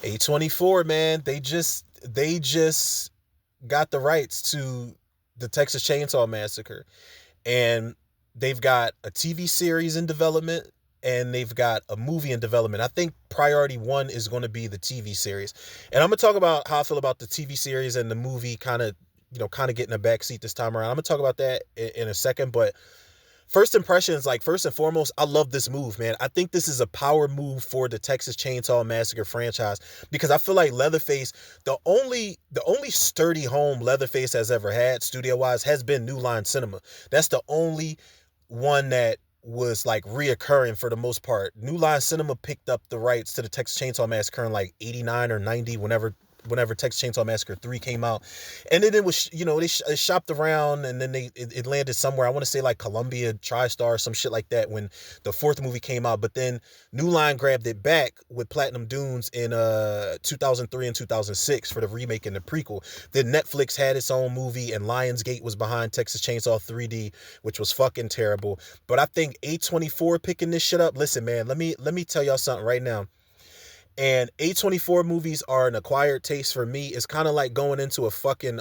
A24, man, they just got the rights to the Texas Chainsaw Massacre, and they've got a TV series in development, and they've got a movie in development. I think priority one is going to be the TV series, and I'm gonna talk about how I feel about the TV series and the movie, kind of getting a backseat this time around. I'm gonna talk about that in a second, but first impressions, like first and foremost, I love this move, man. I think this is a power move for the Texas Chainsaw Massacre franchise because I feel like Leatherface, the only sturdy home Leatherface has ever had studio wise has been New Line Cinema. That's the only one that was like reoccurring for the most part. New Line Cinema picked up the rights to the Texas Chainsaw Massacre in like 89 or 90, whenever Texas Chainsaw Massacre 3 came out. And then it was, it shopped around, and then it landed somewhere. I want to say like Columbia, TriStar, or some shit like that when the fourth movie came out. But then New Line grabbed it back with Platinum Dunes in 2003 and 2006 for the remake and the prequel. Then Netflix had its own movie, and Lionsgate was behind Texas Chainsaw 3D, which was fucking terrible. But I think A24 picking this shit up. Listen, man, let me tell y'all something right now. And A24 movies are an acquired taste for me. It's kind of like going into a fucking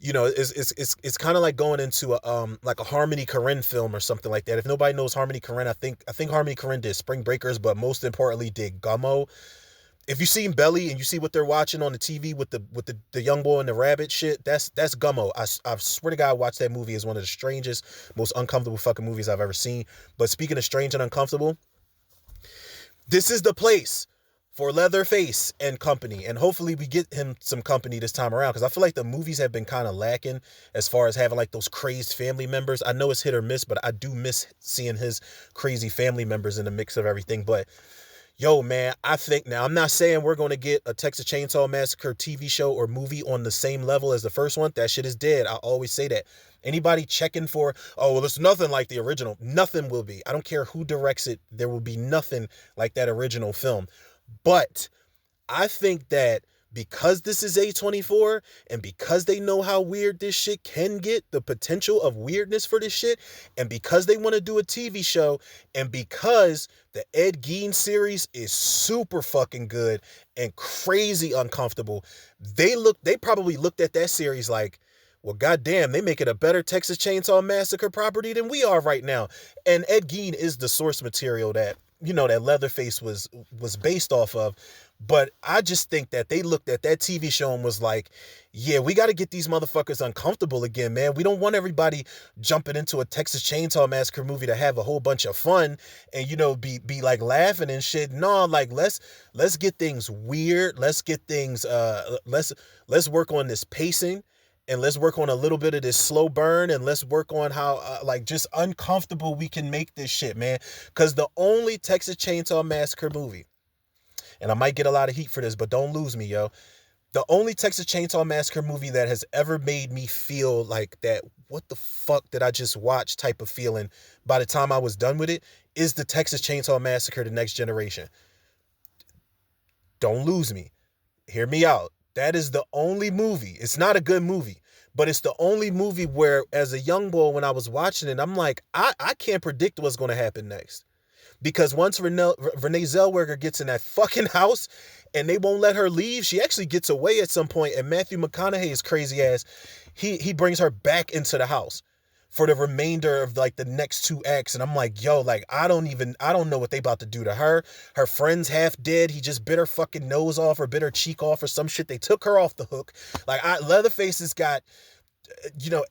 it's kind of like going into a like a Harmony Korine film or something like that. If nobody knows Harmony Korine, I think Harmony Korine did Spring Breakers, but most importantly did Gummo. If you seen Belly and you see what they're watching on the TV with the young boy and the rabbit shit, that's Gummo. I swear to God, I watched that movie. Is one of the strangest, most uncomfortable fucking movies I've ever seen. But speaking of strange and uncomfortable, this is the place for Leatherface and company. And hopefully we get him some company this time around, because I feel like the movies have been kind of lacking as far as having like those crazed family members. I know it's hit or miss, but I do miss seeing his crazy family members in the mix of everything. But yo, man, I think now, I'm not saying we're going to get a Texas Chainsaw Massacre TV show or movie on the same level as the first one. That shit is dead. I always say that. Anybody checking for, oh, well, it's nothing like the original. Nothing will be. I don't care who directs it. There will be nothing like that original film. But I think that because this is A24 and because they know how weird this shit can get, the potential of weirdness for this shit, and because they want to do a TV show, and because the Ed Gein series is super fucking good and crazy uncomfortable, they probably looked at that series like, well, goddamn, they make it a better Texas Chainsaw Massacre property than we are right now. And Ed Gein is the source material that that Leatherface was based off of. But I just think that they looked at that TV show and was like, yeah, we got to get these motherfuckers uncomfortable again, man. We don't want everybody jumping into a Texas Chainsaw Massacre movie to have a whole bunch of fun and be like laughing and shit. No, like let's get things weird. Let's get things let's work on this pacing, and let's work on a little bit of this slow burn, and let's work on how like just uncomfortable we can make this shit, man. Because the only Texas Chainsaw Massacre movie, and I might get a lot of heat for this, but don't lose me, yo. The only Texas Chainsaw Massacre movie that has ever made me feel like that, what the fuck did I just watch type of feeling by the time I was done with it, is the Texas Chainsaw Massacre: The Next Generation. Don't lose me. Hear me out. That is the only movie. It's not a good movie, but it's the only movie where, as a young boy, when I was watching it, I'm like, I can't predict what's going to happen next. Because once Renee Zellweger gets in that fucking house and they won't let her leave, she actually gets away at some point, and Matthew McConaughey's crazy ass, he brings her back into the house for the remainder of like the next two acts. And I'm like, yo, like I don't know what they about to do to her. Her friend's half dead. He just bit her fucking nose off or bit her cheek off or some shit. They took her off the hook. Like Leatherface has got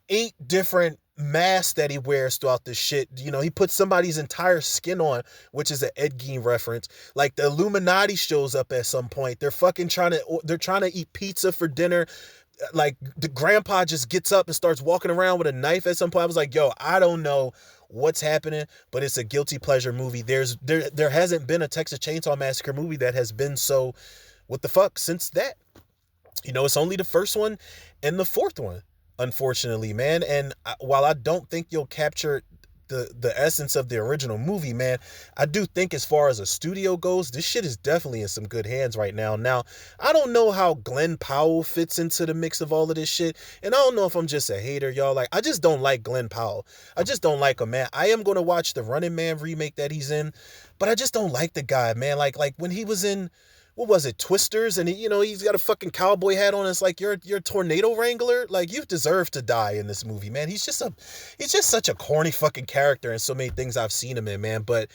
8 different masks that he wears throughout this shit. He puts somebody's entire skin on, which is an Ed Gein reference. Like the Illuminati shows up at some point. They're trying to eat pizza for dinner. Like the grandpa just gets up and starts walking around with a knife at some point. I was like, yo, I don't know what's happening, but it's a guilty pleasure movie. There hasn't been a Texas Chainsaw Massacre movie that has been so what the fuck since that. It's only the first one and the fourth one, unfortunately, man. And while I don't think you'll capture the essence of the original movie, man, I do think as far as a studio goes, this shit is definitely in some good hands right now. Now, I don't know how Glenn Powell fits into the mix of all of this shit, and I don't know if I'm just a hater, y'all. Like, I just don't like Glenn Powell. I just don't like him, man. I am going to watch the Running Man remake that he's in, but I just don't like the guy, man. Like when he was in what was it, Twisters, and he's got a fucking cowboy hat on. It's like you're a tornado wrangler. Like, you deserve to die in this movie, man. He's just such a corny fucking character in so many things I've seen him in, man. But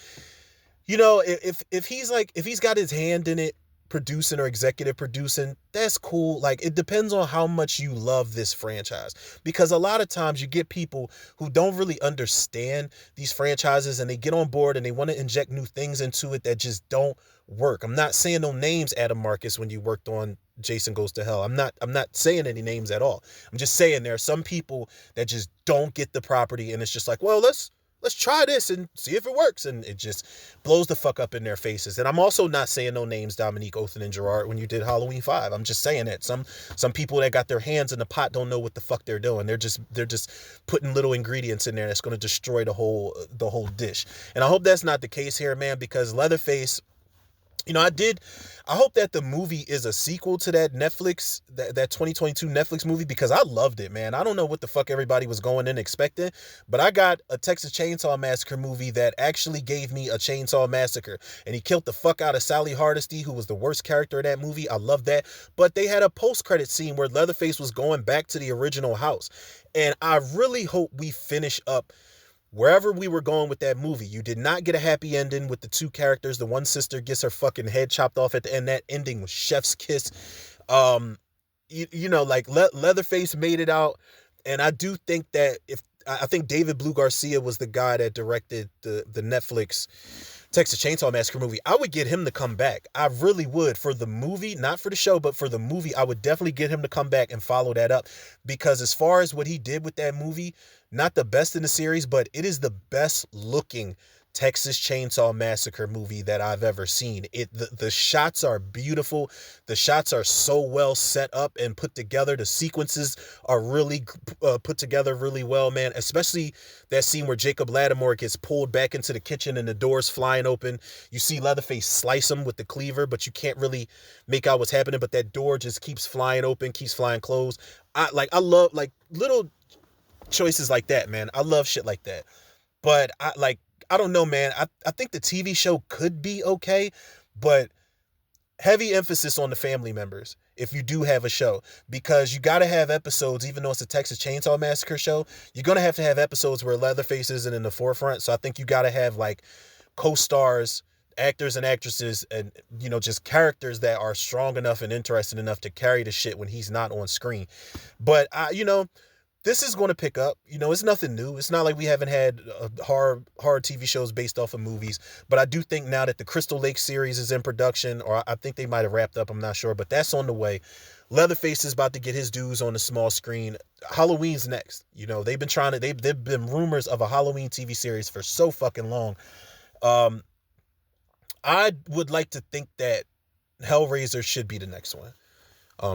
if he's got his hand in it, producing or executive producing, that's cool. Like, it depends on how much you love this franchise, because a lot of times you get people who don't really understand these franchises, and they get on board and they want to inject new things into it that just don't work. I'm not saying no names, Adam Marcus, when you worked on Jason Goes to Hell. I'm not saying any names at all. I'm just saying there are some people that just don't get the property, and it's just like, well, let's try this and see if it works, and it just blows the fuck up in their faces. And I'm also not saying no names, Dominique, Othan, and Gerard, when you did Halloween 5. I'm just saying that some people that got their hands in the pot don't know what the fuck they're doing. They're just putting little ingredients in there that's going to destroy the whole dish. And I hope that's not the case here, man, because Leatherface, I hope that the movie is a sequel to that 2022 Netflix movie, because I loved it, man. I don't know what the fuck everybody was going in expecting, but I got a Texas Chainsaw Massacre movie that actually gave me a Chainsaw Massacre, and he killed the fuck out of Sally Hardesty, who was the worst character in that movie. I love that. But they had a post-credit scene where Leatherface was going back to the original house, and I really hope we finish up wherever we were going with that movie. You did not get a happy ending with the two characters. The one sister gets her fucking head chopped off at the end. That ending was chef's kiss. Like Leatherface made it out, and I do think that I think David Blue Garcia was the guy that directed the Netflix Texas Chainsaw Massacre movie. I would get him to come back. I really would, for the movie, not for the show, but for the movie. I would definitely get him to come back and follow that up, because as far as what he did with that movie, not the best in the series, but it is the best looking Texas Chainsaw Massacre movie that I've ever seen. The shots are beautiful. The shots are so well set up and put together. The sequences are really put together really well, man. Especially that scene where Jacob Lattimore gets pulled back into the kitchen and the door's flying open. You see Leatherface slice him with the cleaver, but you can't really make out what's happening. But that door just keeps flying open, keeps flying closed. I love like little choices like that, man. I love shit like that. But I don't know, man. I think the TV show could be okay, but heavy emphasis on the family members if you do have a show, because you got to have episodes. Even though it's a Texas Chainsaw Massacre show, you're going to have episodes where Leatherface isn't in the forefront. So I think you got to have like co-stars, actors and actresses, and just characters that are strong enough and interesting enough to carry the shit when he's not on screen. But this is going to pick up. It's nothing new. It's not like we haven't had horror TV shows based off of movies. But I do think now that the Crystal Lake series is in production, or I think they might have wrapped up, I'm not sure, but that's on the way. Leatherface is about to get his dues on the small screen. Halloween's next. They've been rumors of a Halloween TV series for so fucking long. I would like to think that Hellraiser should be the next one.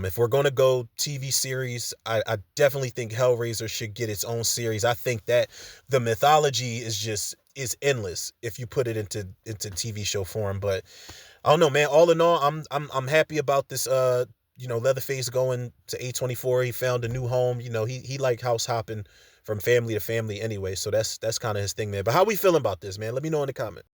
If we're going to go TV series, I definitely think Hellraiser should get its own series. I think that the mythology is endless if you put it into TV show form. But I don't know, man. All in all, I'm happy about this. Leatherface going to A24. He found a new home. He like house hopping from family to family anyway. So that's kind of his thing, man. But how we feeling about this, man? Let me know in the comments.